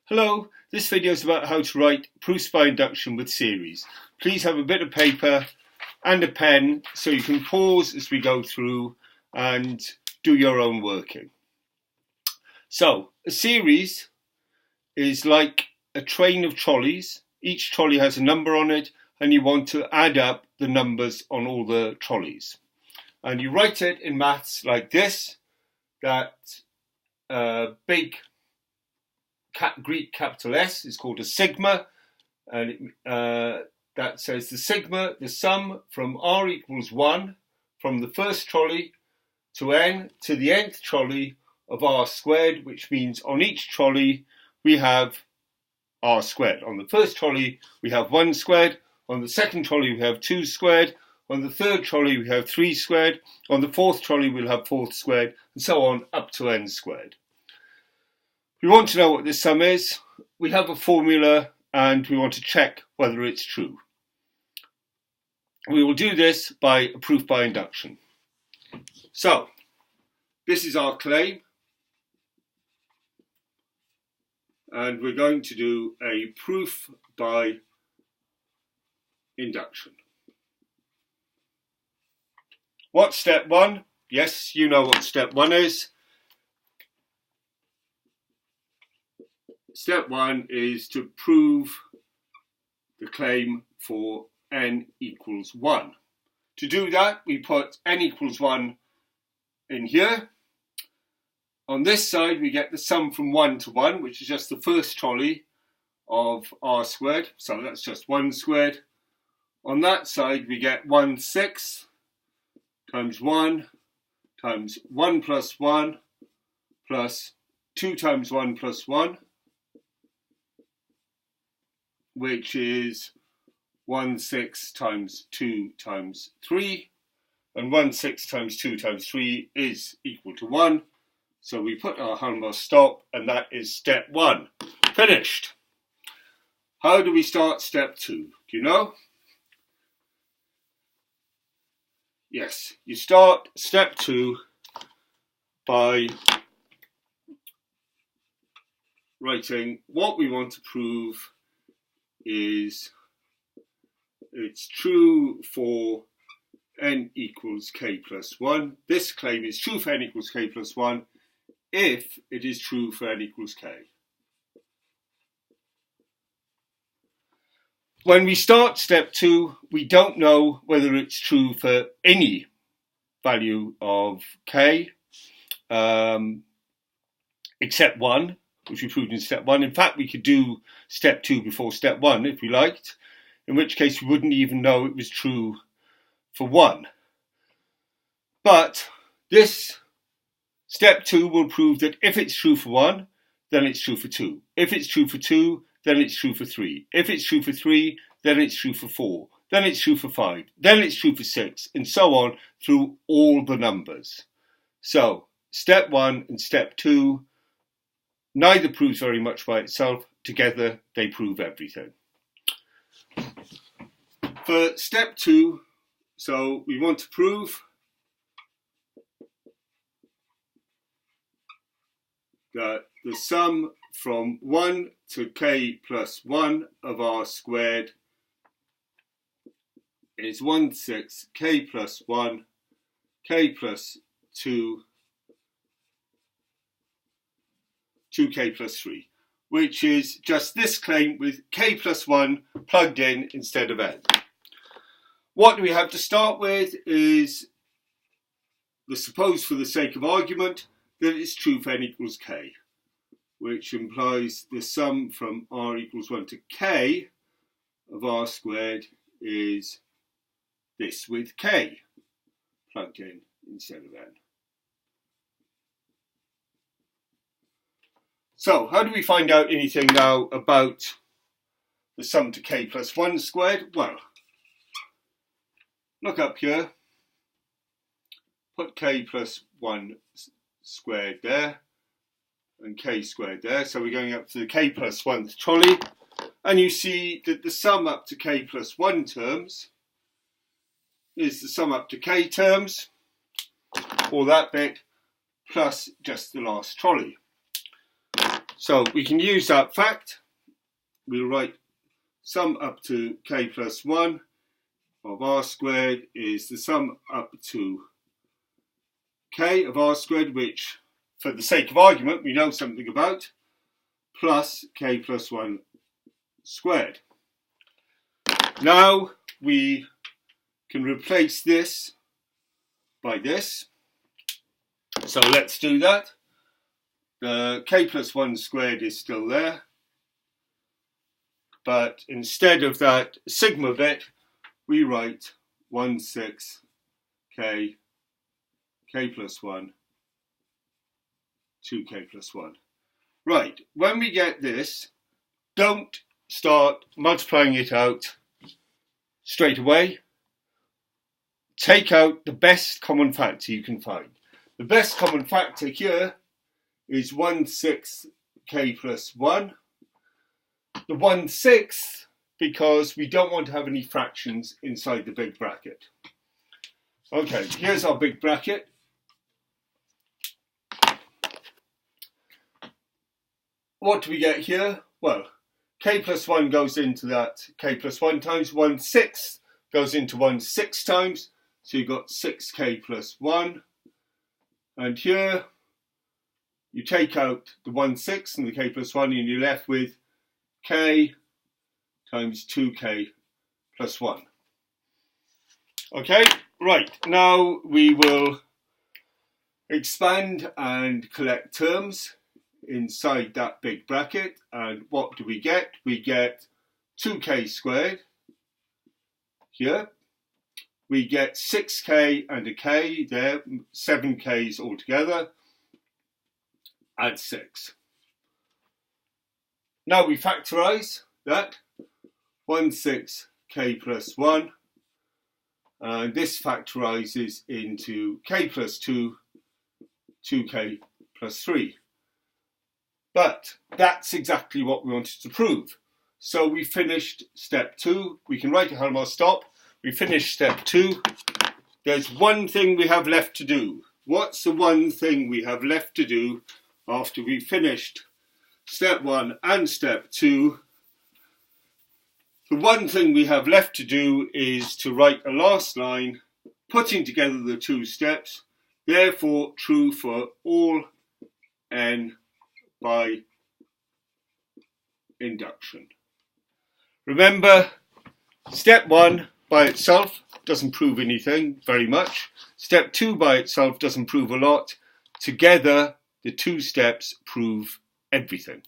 Hello, this video is about how to write proofs by induction with series. Please have a bit of paper and a pen so you can pause as we go through and do your own working. So, a series is like a train of trolleys. Each trolley has a number on it and you want to add up the numbers on all the trolleys. And you write it in maths like this, that big Greek capital S is called a sigma, and that says the sum from r equals 1 from the first trolley to n to the nth trolley of r squared, which means on each trolley we have r squared. On the first trolley we have 1 squared, on the second trolley we have 2 squared, on the third trolley we have 3 squared, on the fourth trolley we'll have 4 squared, and so on up to n squared. If we want to know what this sum is, we have a formula and we want to check whether it's true. We will do this by a proof by induction. So, this is our claim, and we're going to do a proof by induction. What's step 1? Yes, you know what step 1 is. Step 1 is to prove the claim for n equals 1. To do that, we put n equals 1 in here. On this side, we get the sum from 1 to 1, which is just the first trolley of r squared. So that's just 1 squared. On that side, we get 1/6 times 1 times 1 plus 1 plus 2 times 1 plus 1. Which is 1/6 times 2 times 3, and 1/6 times 2 times 3 is equal to 1. So we put our Halmos stop, and that is step 1. Finished. How do we start step 2? Do you know? Yes, you start step 2 by writing what we want to prove is it's true for n equals k plus 1. This claim is true for n equals k plus 1 if it is true for n equals k. When we start step 2, we don't know whether it's true for any value of k except 1. Which we proved in step 1. In fact, we could do step 2 before step 1 if we liked, in which case we wouldn't even know it was true for 1. But this step 2 will prove that if it's true for 1, then it's true for 2. If it's true for 2, then it's true for 3. If it's true for 3, then it's true for 4. Then it's true for 5. Then it's true for 6, and so on through all the numbers. So, step 1 and step 2, neither proves very much by itself. Together, they prove everything. For step 2, so we want to prove that the sum from 1 to k plus 1 of r squared is 1/6 k plus 1, k plus 2, 2k plus 3, which is just this claim with k plus 1 plugged in instead of n. What we have to start with is suppose for the sake of argument that it's true for n equals k, which implies the sum from r equals 1 to k of r squared is this with k plugged in instead of n. So, how do we find out anything now about the sum to k plus 1 squared? Well, look up here, put k plus 1 squared there, and k squared there. So we're going up to the k plus 1th trolley, and you see that the sum up to k plus 1 terms is the sum up to k terms, or that bit, plus just the last trolley. So we can use that fact. We'll write sum up to k plus 1 of r squared is the sum up to k of r squared, which for the sake of argument we know something about, plus k plus 1 squared. Now we can replace this by this. So let's do that. The k plus 1 squared is still there, but instead of that sigma bit, we write 1/6 k plus 1, 2k plus 1. Right, when we get this, don't start multiplying it out straight away. Take out the best common factor you can find. The best common factor here is 1/6 k plus 1. The 1/6 because we don't want to have any fractions inside the big bracket. Okay, here's our big bracket. What do we get here? Well, k plus 1 goes into that k plus 1 times, 1/6 goes into 1/6 times, so you've got 6k plus 1. And here, you take out the 1/6 and the k plus 1 and you're left with k times 2k plus 1. Okay, right, now we will expand and collect terms inside that big bracket, and what do we get? We get 2k squared here. We get 6k and a k there, 7k's altogether, add 6. Now we factorise that, 1/6 k plus 1, and this factorises into k plus 2, 2k plus 3. But that's exactly what we wanted to prove. So we finished step 2. We can write a Halmos stop. We finished step 2. There's one thing we have left to do. What's the one thing we have left to do after we finished step 1 and step 2? The one thing we have left to do is to write a last line putting together the two steps, therefore true for all n by induction. Remember, step 1 by itself doesn't prove anything very much. Step 2 by itself doesn't prove a lot. Together, the two steps prove everything.